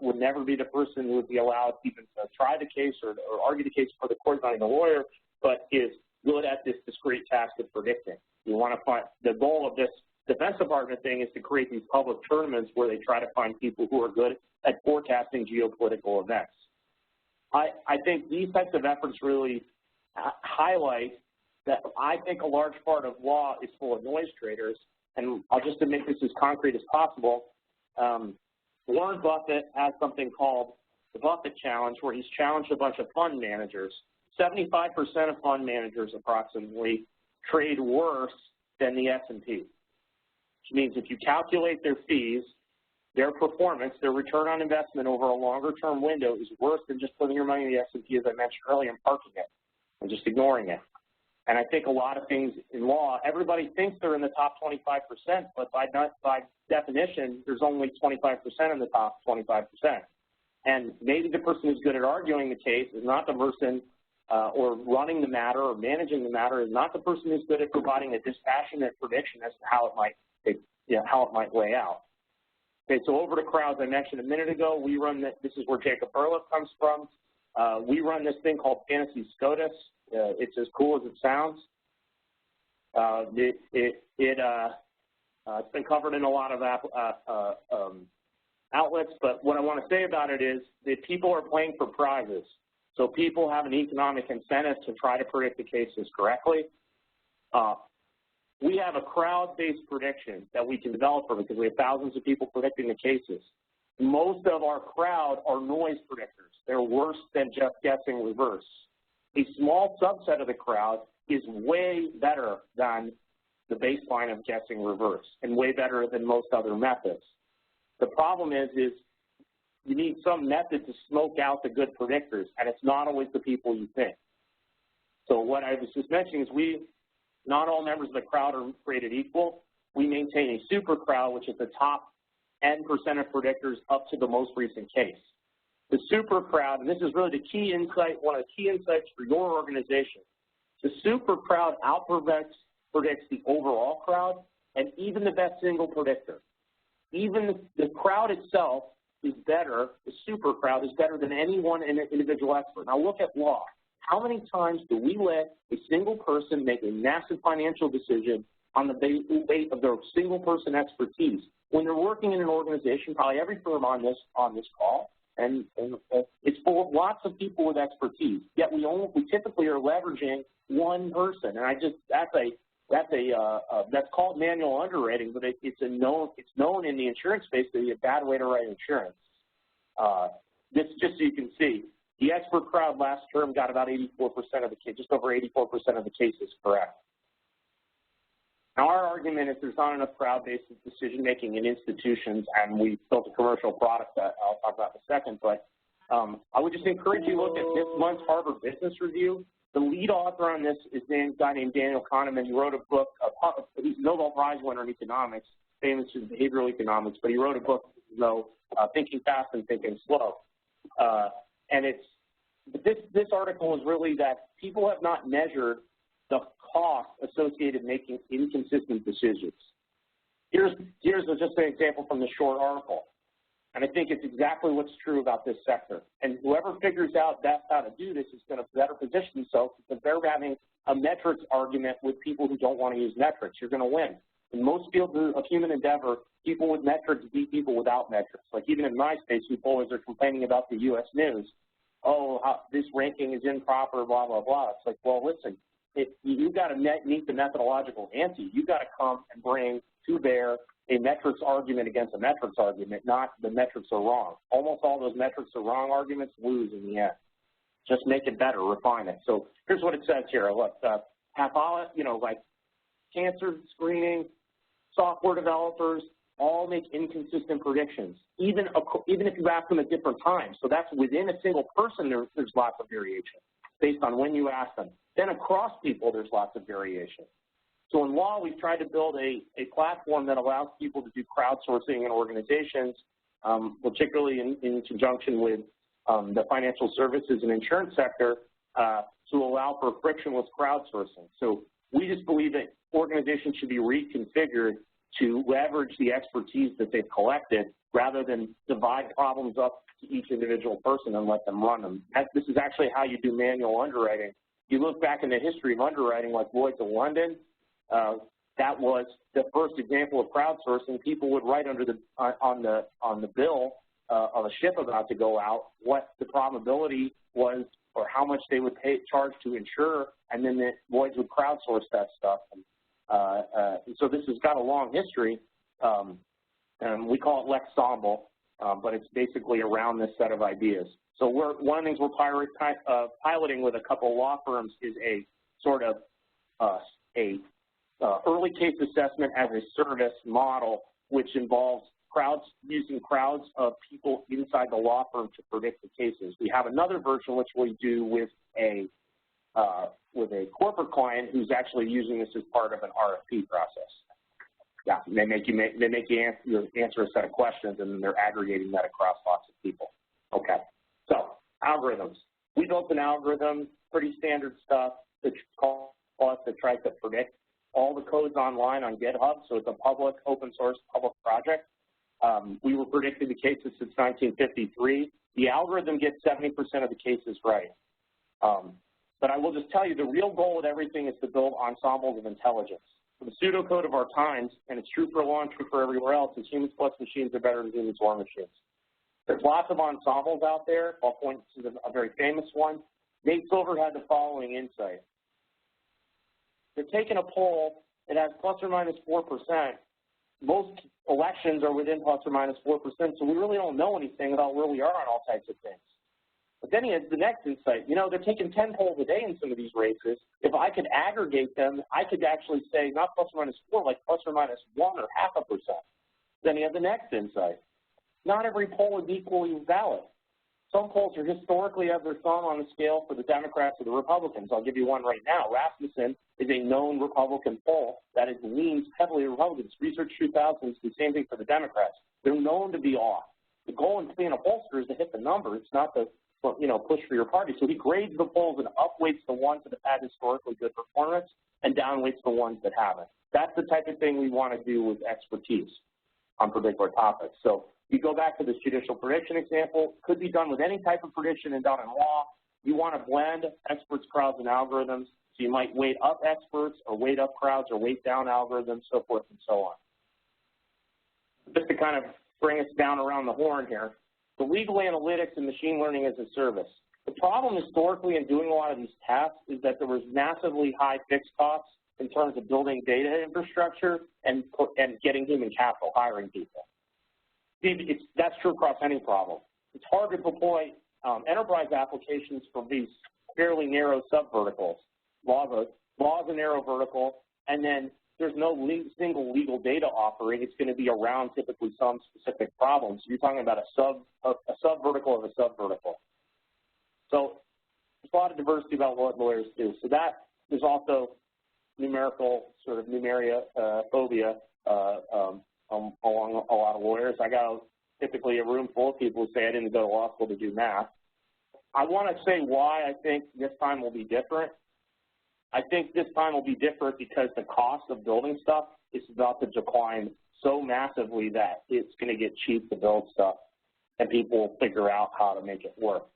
would never be the person who would be allowed even to try the case or argue the case for the court, not even a lawyer, but is good at this discrete task of predicting. You want to find, the goal of this Defense Department thing is to create these public tournaments where they try to find people who are good at forecasting geopolitical events. I think these types of efforts really highlight that I think a large part of law is full of noise traders, and I'll just to make this as concrete as possible, Warren Buffett has something called the Buffett Challenge, where he's challenged a bunch of fund managers. 75% of fund managers approximately trade worse than the S&P, which means if you calculate their fees, their performance, their return on investment over a longer-term window is worse than just putting your money in the S&P, as I mentioned earlier, and parking it and just ignoring it. And I think a lot of things in law, everybody thinks they're in the top 25%, but by definition, there's only 25% in the top 25%. And maybe the person who's good at arguing the case is not the person or running the matter or managing the matter is not the person who's good at providing a dispassionate prediction as to how it might lay out. Okay, so over to crowds I mentioned a minute ago, we run this is where Jacob Burla comes from. We run this thing called Fantasy SCOTUS. It's as cool as it sounds. It's been covered in a lot of outlets, but what I want to say about it is that people are playing for prizes. So people have an economic incentive to try to predict the cases correctly. We have a crowd-based prediction that we can develop for because we have thousands of people predicting the cases. Most of our crowd are noise predictors. They're worse than just guessing reverse. A small subset of the crowd is way better than the baseline of guessing reverse and way better than most other methods. The problem is you need some method to smoke out the good predictors, and it's not always the people you think. So what I was just mentioning is not all members of the crowd are created equal. We maintain a super crowd, which is the top N% of predictors up to the most recent case. The super crowd, and this is really the key insight, one of the key insights for your organization. The super crowd predicts the overall crowd and even the best single predictor. Even the crowd itself is better, the super crowd is better than any one individual expert. Now look at law. How many times do we let a single person make a massive financial decision on the weight of their single person expertise when they're working in an organization, probably every firm on this call, and it's full of lots of people with expertise. Yet we typically are leveraging one person, and that's called manual underwriting, but it's known in the insurance space to be a bad way to write insurance. This just so you can see. The expert crowd last term got about 84% of the cases, just over 84% of the cases correct. Now our argument is there's not enough crowd-based decision-making in institutions, and we built a commercial product that I'll talk about in a second, but I would just encourage you to look at this month's Harvard Business Review. The lead author on this is a guy named Daniel Kahneman. He wrote a book, he's a Nobel Prize winner in economics, famous in behavioral economics, but he wrote a book, Thinking Fast and Thinking Slow. And this article is really that people have not measured the cost associated making inconsistent decisions. Here's just an example from the short article. And I think it's exactly what's true about this sector. And whoever figures out best how to do this is going to better position themselves because they're having a metrics argument with people who don't want to use metrics. You're going to win. In most fields of human endeavor, people with metrics beat people without metrics. Like even in my space, people always are complaining about the U.S. news. this ranking is improper, blah, blah, blah. It's like, well, listen, you've got to meet the methodological ante. You've got to come and bring to bear a metrics argument against a metrics argument, not the metrics are wrong. Almost all those metrics are wrong arguments lose in the end. Just make it better, refine it. So here's what it says here. Look, like cancer screening, software developers all make inconsistent predictions, even if you ask them at different times. So that's within a single person, there's lots of variation based on when you ask them. Then across people, there's lots of variation. So in law, we've tried to build a platform that allows people to do crowdsourcing in organizations, particularly in conjunction with the financial services and insurance sector, to allow for frictionless crowdsourcing. So we just believe that organizations should be reconfigured to leverage the expertise that they've collected rather than divide problems up to each individual person and let them run them. This is actually how you do manual underwriting. You look back in the history of underwriting, like Lloyd's of London, that was the first example of crowdsourcing. People would write under on the bill of a ship about to go out what the probability was or how much they would charge to insure, and then the Lloyd's would crowdsource that stuff. So this has got a long history, and we call it Lex Ensemble, but it's basically around this set of ideas. So one of the things we're piloting with a couple of law firms is a sort of early case assessment as a service model, which involves using crowds of people inside the law firm to predict the cases. We have another version which we do with a corporate client who's actually using this as part of an RFP process. Yeah, they make you answer a set of questions, and then they're aggregating that across lots of people. Okay, so algorithms. We built an algorithm, pretty standard stuff that tries to predict all the codes online on GitHub, so it's a public, open source, public project. We were predicting the cases since 1953. The algorithm gets 70% of the cases right. But I will just tell you, the real goal with everything is to build ensembles of intelligence. So the pseudocode of our times, and it's true for law and true for everywhere else, is humans plus machines are better than humans or machines. There's lots of ensembles out there. I'll point to a very famous one. Nate Silver had the following insight. They're taking a poll that has plus or minus 4%. Most elections are within plus or minus 4%, so we really don't know anything about where we are on all types of things. But then he has the next insight. You know, they're taking 10 polls a day in some of these races. If I could aggregate them, I could actually say not plus or minus 4, like plus or minus 1 or 0.5%. Then he has the next insight. Not every poll is equally valid. Some polls are historically have their thumb on the scale for the Democrats or the Republicans. I'll give you one right now. Rasmussen is a known Republican poll that leans heavily Republicans. Research 2000 is the same thing for the Democrats. They're known to be off. The goal in being a pollster is to hit the number. It's not to push for your party. So he grades the polls and upweights the ones that have had historically good performance and downweights the ones that haven't. That's the type of thing we want to do with expertise on particular topics. So you go back to this judicial prediction example, could be done with any type of prediction and done in law. You want to blend experts, crowds, and algorithms. So you might weight up experts or weight up crowds or weight down algorithms, so forth and so on. Just to kind of bring us down around the horn here, the legal analytics and machine learning as a service. The problem historically in doing a lot of these tasks is that there was massively high fixed costs in terms of building data infrastructure and getting human capital, hiring people. That's true across any problem. It's hard to deploy enterprise applications for these fairly narrow sub-verticals. Law is a narrow vertical, and then there's no single legal data offering. It's going to be around typically some specific problem. So you're talking about a sub-vertical of a sub-vertical. So there's a lot of diversity about what lawyers do. So that there's also numerical sort of numerophobia along a lot of lawyers. I got typically a room full of people who say I didn't go to law school to do math. I want to say why I think this time will be different. I think this time will be different because the cost of building stuff is about to decline so massively that it's going to get cheap to build stuff, and people will figure out how to make it work.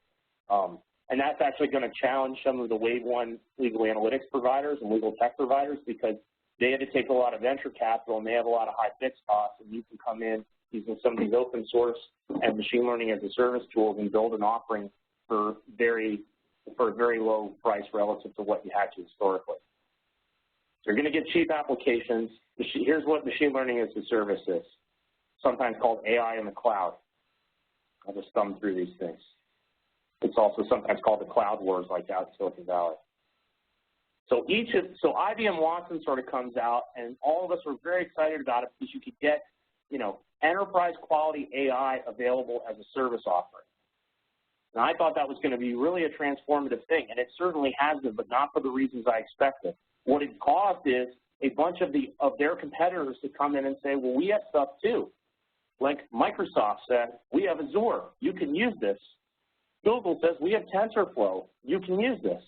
And that's actually going to challenge some of the wave one legal analytics providers and legal tech providers because they had to take a lot of venture capital and they have a lot of high fixed costs, and you can come in using some of these open source and machine learning as a service tools and build an offering for a very low price relative to what you had to historically. So you're going to get cheap applications. Here's what machine learning as a service is, sometimes called AI in the cloud. I'll just thumb through these things. It's also sometimes called the cloud wars, like out in Silicon Valley. So IBM Watson sort of comes out, and all of us were very excited about it because you could get, enterprise quality AI available as a service offering. And I thought that was going to be really a transformative thing, and it certainly has been, but not for the reasons I expected. What it caused is a bunch of their competitors to come in and say, well, we have stuff too. Like Microsoft said, we have Azure, you can use this. Google says, we have TensorFlow, you can use this.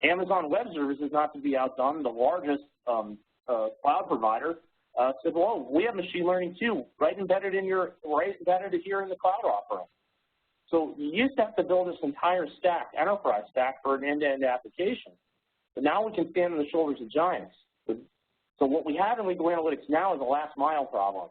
Amazon Web Services, not to be outdone, the largest cloud provider, said, well, we have machine learning too, right embedded here in the cloud offering. So you used to have to build this entire stack, enterprise stack, for an end-to-end application. But now we can stand on the shoulders of giants. So what we have in legal analytics now is a last mile problem.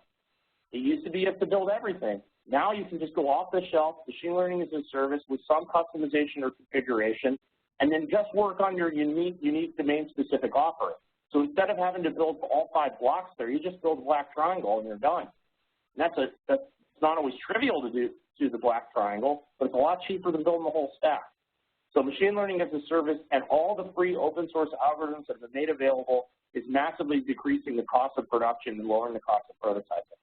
It used to be you have to build everything. Now you can just go off the shelf, machine learning as a service with some customization or configuration, and then just work on your unique domain-specific offering. So instead of having to build all 5 blocks there, you just build a black triangle and you're done. And that's not always trivial to do the black triangle, but it's a lot cheaper than building the whole stack. So machine learning as a service and all the free open source algorithms that have been made available is massively decreasing the cost of production and lowering the cost of prototyping.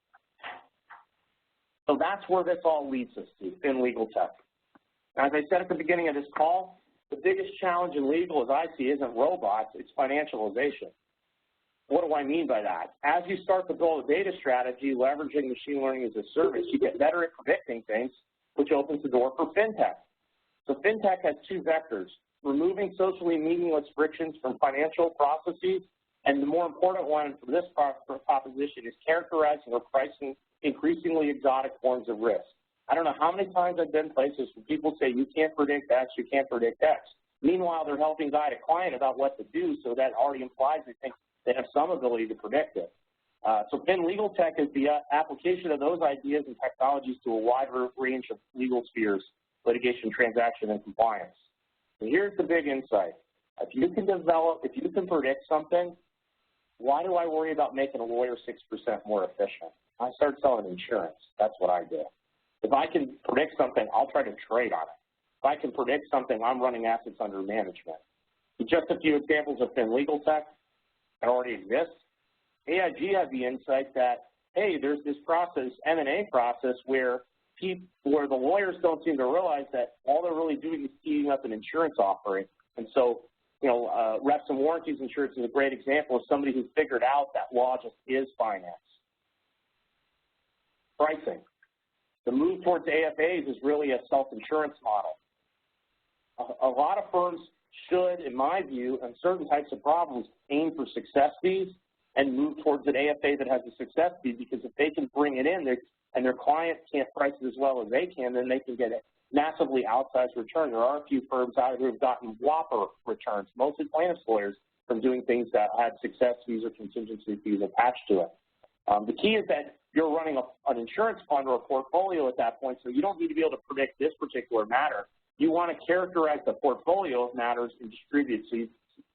So that's where this all leads us to in legal tech. As I said at the beginning of this call, the biggest challenge in legal, as I see, isn't robots, it's financialization. What do I mean by that? As you start to build a data strategy leveraging machine learning as a service, you get better at predicting things, which opens the door for FinTech. So FinTech has 2 vectors, removing socially meaningless frictions from financial processes, and the more important one for this proposition is characterizing or pricing increasingly exotic forms of risk. I don't know how many times I've been places where people say you can't predict X, you can't predict X. Meanwhile, they're helping guide a client about what to do, so that already implies they think they have some ability to predict it. So Fin Legal Tech is the application of those ideas and technologies to a wide range of legal spheres, litigation, transaction, and compliance. And here's the big insight. If you can predict something, why do I worry about making a lawyer 6% more efficient? I start selling insurance. That's what I do. If I can predict something, I'll try to trade on it. If I can predict something, I'm running assets under management. Just a few examples of Fin Legal Tech that already exists. AIG had the insight that, hey, there's this process, M&A process, where the lawyers don't seem to realize that all they're really doing is speeding up an insurance offering. And so, reps and warranties insurance is a great example of somebody who figured out that law just is finance. Pricing. The move towards AFAs is really a self-insurance model. A lot of firms should, in my view, on certain types of problems, aim for success fees and move towards an AFA that has a success fee, because if they can bring it in and their client can't price it as well as they can, then they can get a massively outsized return. There are a few firms out there who have gotten whopper returns, mostly plaintiffs' lawyers, from doing things that had success fees or contingency fees attached to it. The key is that you're running an insurance fund or a portfolio at that point, so you don't need to be able to predict this particular matter. You want to characterize the portfolio of matters and distribute. So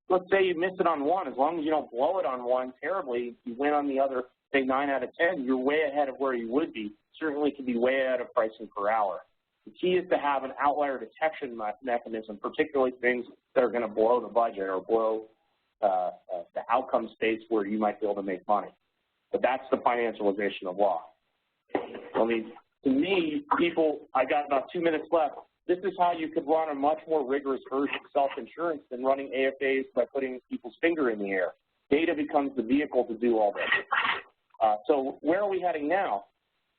let's say you miss it on one. As long as you don't blow it on one terribly, you win on the other, say 9 out of 10, you're way ahead of where you would be. Certainly could be way ahead of pricing per hour. The key is to have an outlier detection mechanism, particularly things that are going to blow the budget or blow the outcome space where you might be able to make money. But that's the financialization of law. I mean, to me, I got about 2 minutes left. This is how you could run a much more rigorous version of self-insurance than running AFAs by putting people's finger in the air. Data becomes the vehicle to do all this. So where are we heading now?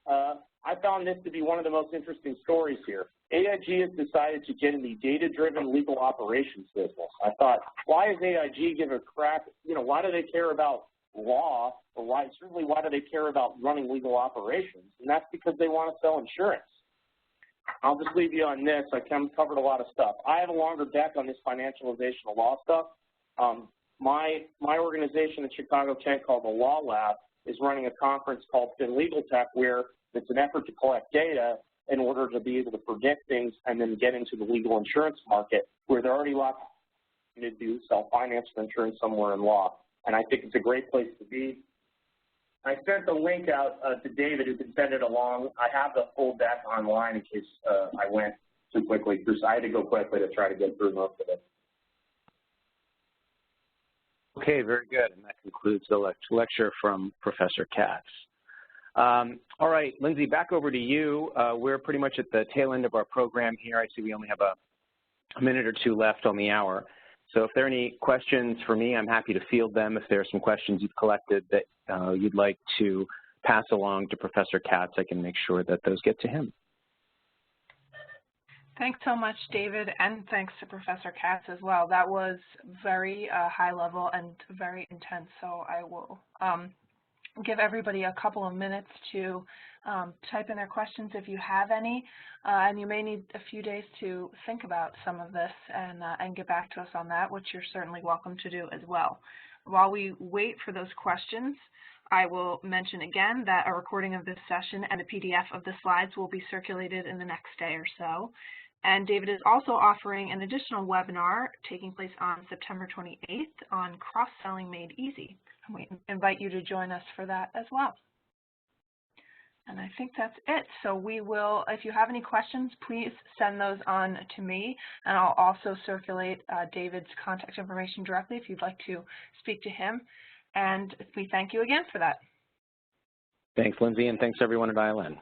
I found this to be one of the most interesting stories here. AIG has decided to get in the data-driven legal operations business. I thought, why does AIG give a crap, why do they care about law, or certainly why do they care about running legal operations? And that's because they want to sell insurance. I'll just leave you on this. I covered a lot of stuff. I have a longer deck on this financialization of law stuff. My organization in Chicago, Kent, called the Law Lab, is running a conference called Fin Legal Tech, where it's an effort to collect data in order to be able to predict things and then get into the legal insurance market where they're already lots to do self-finance for insurance somewhere in law. And I think it's a great place to be. I sent the link out to David, who can send it along. I have the full deck online in case I went too quickly through, so I had to go quickly to try to get through most of it. Okay, very good. And that concludes the lecture from Professor Katz. All right, Lindsay, back over to you. We're pretty much at the tail end of our program here. I see we only have a minute or two left on the hour. So if there are any questions for me, I'm happy to field them. If there are some questions you've collected that you'd like to pass along to Professor Katz, I can make sure that those get to him. Thanks so much, David, and thanks to Professor Katz as well. That was very high level and very intense, so I will give everybody a couple of minutes to type in their questions if you have any, and you may need a few days to think about some of this and get back to us on that, which you're certainly welcome to do as well. While we wait for those questions, I will mention again that a recording of this session and a PDF of the slides will be circulated in the next day or so. And David is also offering an additional webinar taking place on September 28th on cross-selling made easy. And we invite you to join us for that as well. And I think that's it. So we will, if you have any questions, please send those on to me. And I'll also circulate David's contact information directly if you'd like to speak to him. And we thank you again for that. Thanks, Lindsay, and thanks everyone at ILN.